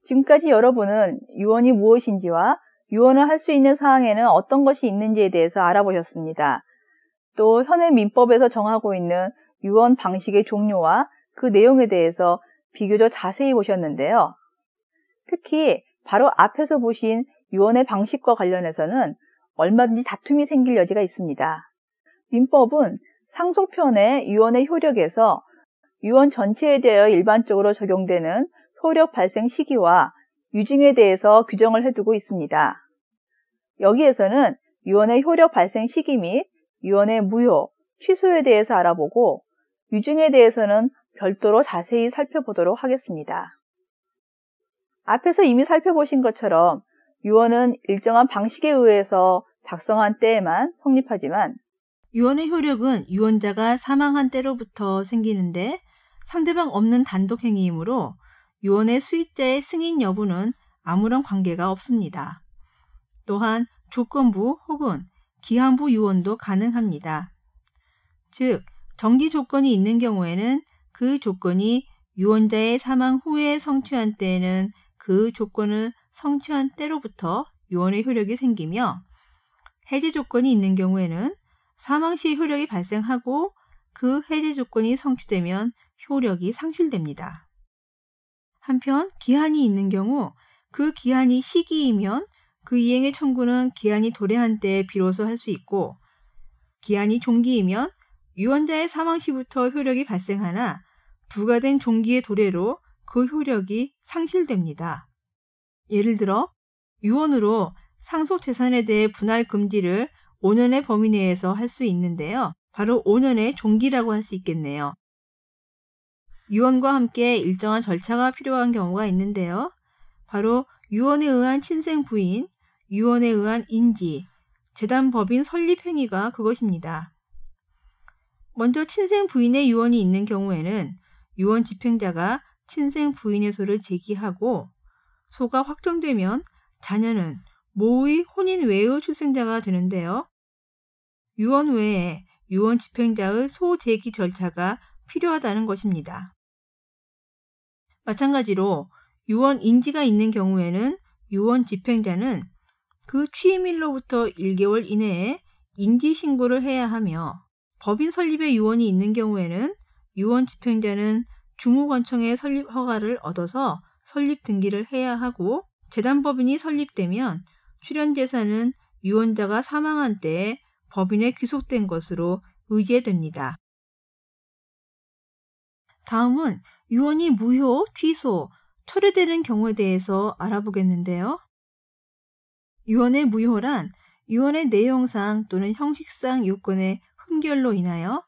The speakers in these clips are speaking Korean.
지금까지 여러분은 유언이 무엇인지와 유언을 할 수 있는 사항에는 어떤 것이 있는지에 대해서 알아보셨습니다. 또 현행 민법에서 정하고 있는 유언 방식의 종류와 그 내용에 대해서 비교적 자세히 보셨는데요. 특히 바로 앞에서 보신 유언의 방식과 관련해서는 얼마든지 다툼이 생길 여지가 있습니다. 민법은 상속편의 유언의 효력에서 유언 전체에 대하여 일반적으로 적용되는 효력 발생 시기와 유증에 대해서 규정을 해두고 있습니다. 여기에서는 유언의 효력 발생 시기 및 유언의 무효, 취소에 대해서 알아보고 유증에 대해서는 별도로 자세히 살펴보도록 하겠습니다. 앞에서 이미 살펴보신 것처럼 유언은 일정한 방식에 의해서 작성한 때에만 성립하지만 유언의 효력은 유언자가 사망한 때로부터 생기는데 상대방 없는 단독 행위이므로 유언의 수익자의 승인 여부는 아무런 관계가 없습니다. 또한 조건부 혹은 기한부 유언도 가능합니다. 즉, 정지 조건이 있는 경우에는 그 조건이 유언자의 사망 후에 성취한 때에는 그 조건을 성취한 때로부터 유언의 효력이 생기며 해제 조건이 있는 경우에는 사망 시 효력이 발생하고 그 해제 조건이 성취되면 효력이 상실됩니다. 한편 기한이 있는 경우 그 기한이 시기이면 그 이행의 청구는 기한이 도래한 때에 비로소 할 수 있고 기한이 종기이면 유언자의 사망 시부터 효력이 발생하나 부과된 종기의 도래로 그 효력이 상실됩니다. 예를 들어 유언으로 상속 재산에 대해 분할 금지를 5년의 범위 내에서 할 수 있는데요. 바로 5년의 종기라고 할 수 있겠네요. 유언과 함께 일정한 절차가 필요한 경우가 있는데요. 바로 유언에 의한 친생 부인, 유언에 의한 인지, 재단법인 설립 행위가 그것입니다. 먼저 친생 부인의 유언이 있는 경우에는 유언 집행자가 친생 부인의 소를 제기하고 소가 확정되면 자녀는 모의 혼인 외의 출생자가 되는데요. 유언 외에 유언 집행자의 소 제기 절차가 필요하다는 것입니다. 마찬가지로 유언 인지가 있는 경우에는 유언 집행자는 그 취임일로부터 1개월 이내에 인지 신고를 해야 하며 법인 설립의 유언이 있는 경우에는 유언 집행자는 중후권청의 설립 허가를 얻어서 설립 등기를 해야 하고 재단법인이 설립되면 출연재산은 유언자가 사망한 때에 법인에 귀속된 것으로 의제됩니다. 다음은 유언이 무효, 취소, 철회되는 경우에 대해서 알아보겠는데요. 유언의 무효란 유언의 내용상 또는 형식상 요건의 흠결로 인하여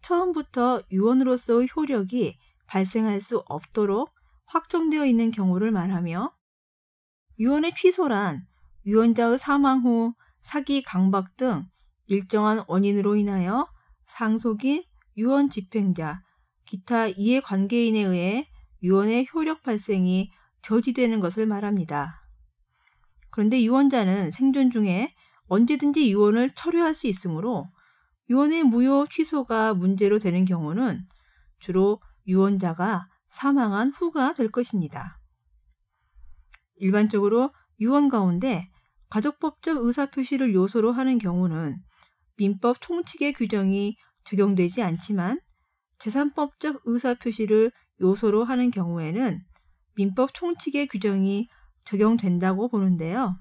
처음부터 유언으로서의 효력이 발생할 수 없도록 확정되어 있는 경우를 말하며 유언의 취소란 유언자의 사망 후 사기, 강박 등 일정한 원인으로 인하여 상속인, 유언 집행자, 기타 이해관계인에 의해 유언의 효력 발생이 저지되는 것을 말합니다. 그런데 유언자는 생존 중에 언제든지 유언을 철회할 수 있으므로 유언의 무효 취소가 문제로 되는 경우는 주로 유언자가 사망한 후가 될 것입니다. 일반적으로 유언 가운데 가족법적 의사표시를 요소로 하는 경우는 민법 총칙의 규정이 적용되지 않지만 재산법적 의사표시를 요소로 하는 경우에는 민법 총칙의 규정이 적용된다고 보는데요.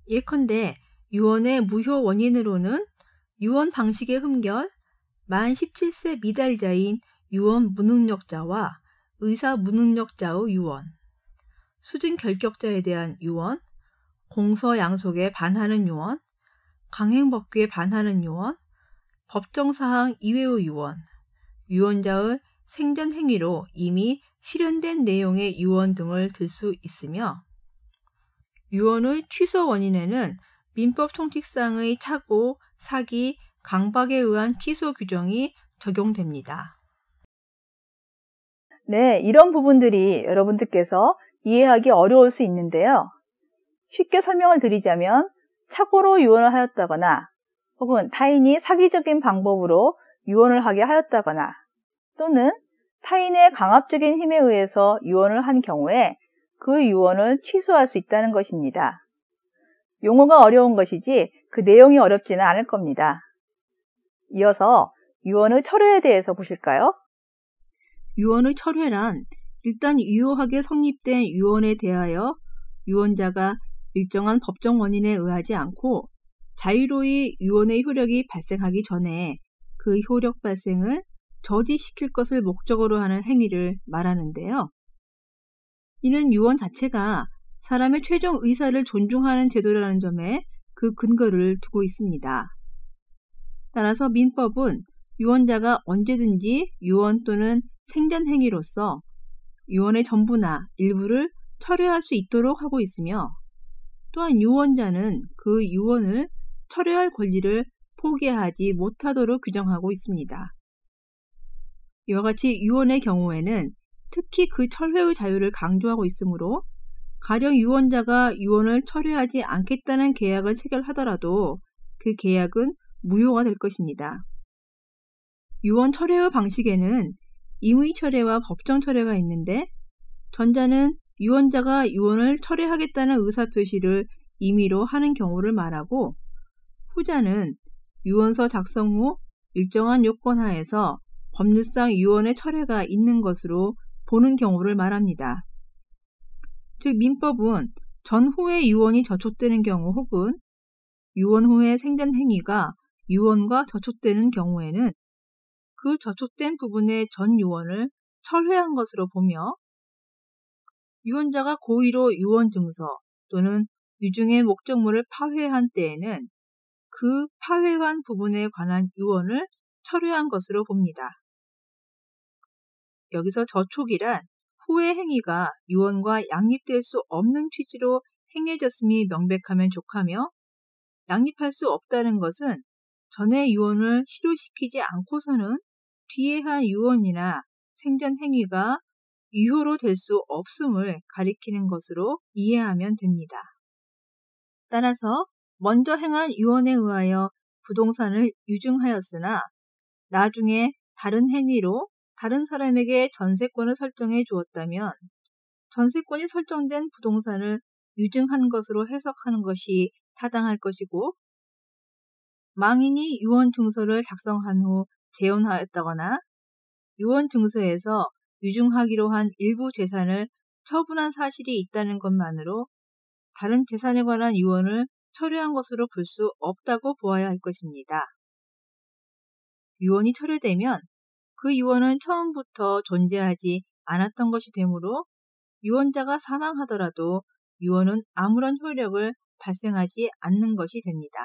예컨대 유언의 무효 원인으로는 유언 방식의 흠결, 만 17세 미달자인 유언 무능력자와 의사 무능력자의 유언, 수증 결격자에 대한 유언, 공서 양속에 반하는 유언, 강행법규에 반하는 유언, 법정사항 이외의 유언, 유언자의 생전 행위로 이미 실현된 내용의 유언 등을 들 수 있으며 유언의 취소 원인에는 민법 총칙상의 착오, 사기, 강박에 의한 취소 규정이 적용됩니다. 네, 이런 부분들이 여러분들께서 이해하기 어려울 수 있는데요. 쉽게 설명을 드리자면 착오로 유언을 하였다거나 혹은 타인이 사기적인 방법으로 유언을 하게 하였다거나 또는 타인의 강압적인 힘에 의해서 유언을 한 경우에 그 유언을 취소할 수 있다는 것입니다. 용어가 어려운 것이지 그 내용이 어렵지는 않을 겁니다. 이어서 유언의 철회에 대해서 보실까요? 유언의 철회란 일단 유효하게 성립된 유언에 대하여 유언자가 일정한 법정 원인에 의하지 않고 자유로이 유언의 효력이 발생하기 전에 그 효력 발생을 저지시킬 것을 목적으로 하는 행위를 말하는데요. 이는 유언 자체가 사람의 최종 의사를 존중하는 제도라는 점에 그 근거를 두고 있습니다. 따라서 민법은 유언자가 언제든지 유언 또는 생전 행위로서 유언의 전부나 일부를 철회할 수 있도록 하고 있으며 또한 유언자는 그 유언을 철회할 권리를 포기하지 못하도록 규정하고 있습니다. 이와 같이 유언의 경우에는 특히 그 철회의 자유를 강조하고 있으므로 가령 유언자가 유언을 철회하지 않겠다는 계약을 체결하더라도 그 계약은 무효가 될 것입니다. 유언 철회의 방식에는 임의 철회와 법정 철회가 있는데 전자는 유언자가 유언을 철회하겠다는 의사표시를 임의로 하는 경우를 말하고 후자는 유언서 작성 후 일정한 요건 하에서 법률상 유언의 철회가 있는 것으로 보는 경우를 말합니다. 즉 민법은 전후에 유언이 저촉되는 경우 혹은 유언 후에 생전 행위가 유언과 저촉되는 경우에는 그 저촉된 부분의 전 유언을 철회한 것으로 보며 유언자가 고의로 유언 증서 또는 유증의 목적물을 파회한 때에는 그 파회한 부분에 관한 유언을 철회한 것으로 봅니다. 여기서 저촉이란 후의 행위가 유언과 양립될 수 없는 취지로 행해졌음이 명백하면 족하며 양립할 수 없다는 것은 전의 유언을 실효시키지 않고서는 뒤에 한 유언이나 생전 행위가 유효로 될 수 없음을 가리키는 것으로 이해하면 됩니다. 따라서 먼저 행한 유언에 의하여 부동산을 유증하였으나 나중에 다른 행위로 다른 사람에게 전세권을 설정해 주었다면 전세권이 설정된 부동산을 유증한 것으로 해석하는 것이 타당할 것이고 망인이 유언 증서를 작성한 후 재혼하였다거나 유언 증서에서 유증하기로 한 일부 재산을 처분한 사실이 있다는 것만으로 다른 재산에 관한 유언을 철회한 것으로 볼 수 없다고 보아야 할 것입니다. 유언이 철회되면 그 유언은 처음부터 존재하지 않았던 것이 되므로 유언자가 사망하더라도 유언은 아무런 효력을 발생하지 않는 것이 됩니다.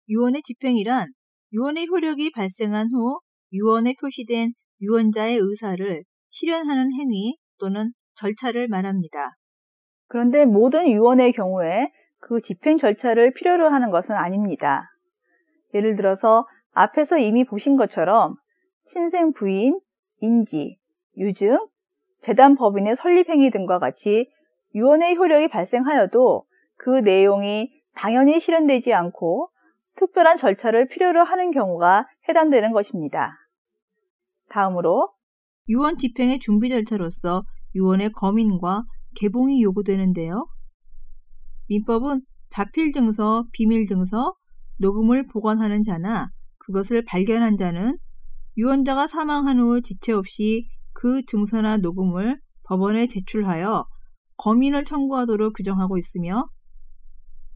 유언의 집행이란 유언의 효력이 발생한 후 유언에 표시된 유언자의 의사를 실현하는 행위 또는 절차를 말합니다. 그런데 모든 유언의 경우에 그 집행 절차를 필요로 하는 것은 아닙니다. 예를 들어서 앞에서 이미 보신 것처럼 친생 부인, 인지, 유증, 재단 법인의 설립행위 등과 같이 유언의 효력이 발생하여도 그 내용이 당연히 실현되지 않고 특별한 절차를 필요로 하는 경우가 해당되는 것입니다. 다음으로 유언 집행의 준비 절차로서 유언의 검인과 개봉이 요구되는데요. 민법은 자필증서, 비밀증서, 녹음을 보관하는 자나 그것을 발견한 자는 유언자가 사망한 후 지체 없이 그 증서나 녹음을 법원에 제출하여 검인을 청구하도록 규정하고 있으며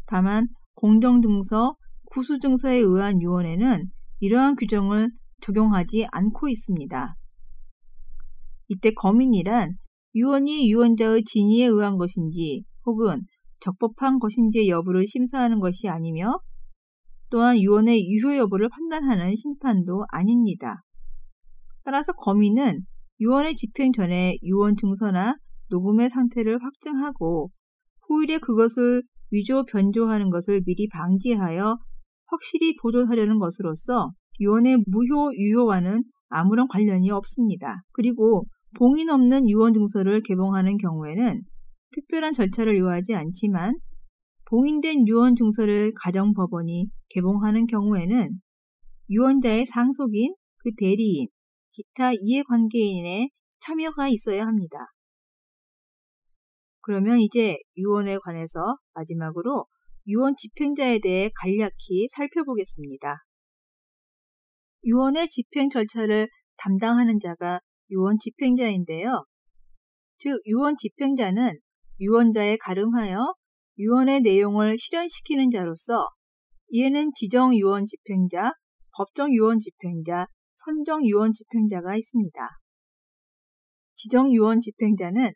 다만 공정증서, 구수증서에 의한 유언에는 이러한 규정을 적용하지 않고 있습니다. 이때 검인이란 유언이 유언자의 진위에 의한 것인지 혹은 적법한 것인지의 여부를 심사하는 것이 아니며 또한 유언의 유효 여부를 판단하는 심판도 아닙니다. 따라서 검인은 유언의 집행 전에 유언 증서나 녹음의 상태를 확증하고 후일에 그것을 위조 변조하는 것을 미리 방지하여 확실히 보존하려는 것으로서 유언의 무효 유효와는 아무런 관련이 없습니다. 그리고 봉인 없는 유언 증서를 개봉하는 경우에는 특별한 절차를 요하지 않지만 봉인된 유언 증서를 가정법원이 개봉하는 경우에는 유언자의 상속인, 그 대리인, 기타 이해관계인의 참여가 있어야 합니다. 그러면 이제 유언에 관해서 마지막으로 유언 집행자에 대해 간략히 살펴보겠습니다. 유언의 집행 절차를 담당하는 자가 유언 집행자인데요. 즉, 유언 집행자는 유언자에 가름하여 유언의 내용을 실현시키는 자로서 이에는 지정 유언 집행자, 법정 유언 집행자, 선정 유언 집행자가 있습니다. 지정 유언 집행자는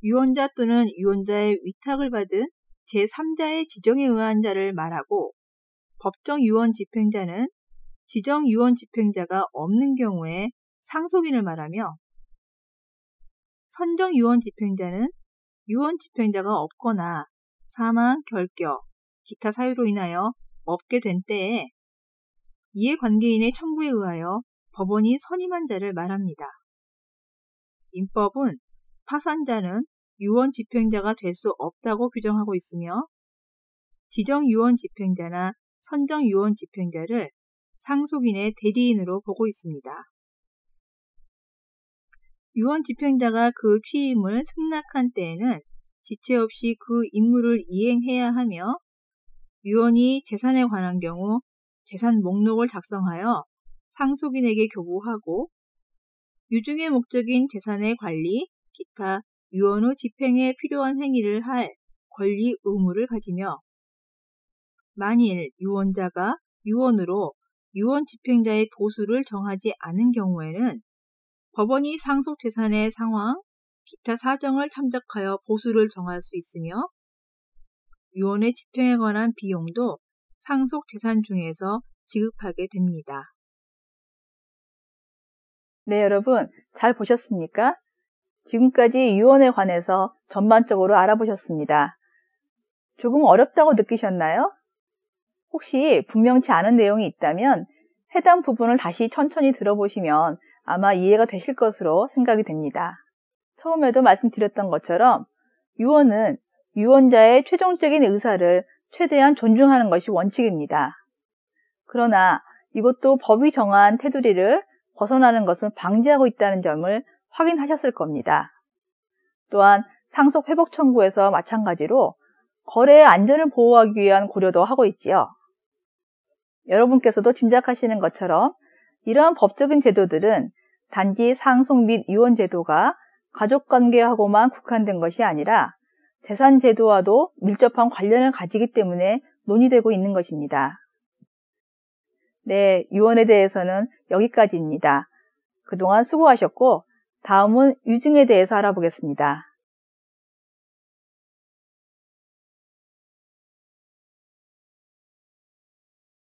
유언자 또는 유언자의 위탁을 받은 제3자의 지정에 의한 자를 말하고, 법정 유언 집행자는 지정 유언 집행자가 없는 경우에 상속인을 말하며, 선정 유언 집행자는 유언 집행자가 없거나 사망, 결격, 기타 사유로 인하여 없게 된 때에 이해관계인의 청구에 의하여 법원이 선임한 자를 말합니다. 민법은 파산자는 유언 집행자가 될 수 없다고 규정하고 있으며, 지정 유언 집행자나 선정 유언 집행자를 상속인의 대리인으로 보고 있습니다. 유언 집행자가 그 취임을 승낙한 때에는 지체 없이 그 임무를 이행해야 하며, 유언이 재산에 관한 경우 재산 목록을 작성하여 상속인에게 교부하고, 유증의 목적인 재산의 관리, 기타 유언의 집행에 필요한 행위를 할 권리 의무를 가지며, 만일 유언자가 유언으로 유언 집행자의 보수를 정하지 않은 경우에는 법원이 상속 재산의 상황, 기타 사정을 참작하여 보수를 정할 수 있으며, 유언의 집행에 관한 비용도 상속 재산 중에서 지급하게 됩니다. 네, 여러분 잘 보셨습니까? 지금까지 유언에 관해서 전반적으로 알아보셨습니다. 조금 어렵다고 느끼셨나요? 혹시 분명치 않은 내용이 있다면 해당 부분을 다시 천천히 들어보시면 아마 이해가 되실 것으로 생각이 됩니다. 처음에도 말씀드렸던 것처럼 유언은 유언자의 최종적인 의사를 최대한 존중하는 것이 원칙입니다. 그러나 이것도 법이 정한 테두리를 벗어나는 것은 방지하고 있다는 점을 확인하셨을 겁니다. 또한 상속 회복 청구에서 마찬가지로 거래의 안전을 보호하기 위한 고려도 하고 있지요. 여러분께서도 짐작하시는 것처럼 이러한 법적인 제도들은 단지 상속 및 유언 제도가 가족관계하고만 국한된 것이 아니라 재산 제도와도 밀접한 관련을 가지기 때문에 논의되고 있는 것입니다. 네, 유언에 대해서는 여기까지입니다. 그동안 수고하셨고 다음은 유증에 대해서 알아보겠습니다.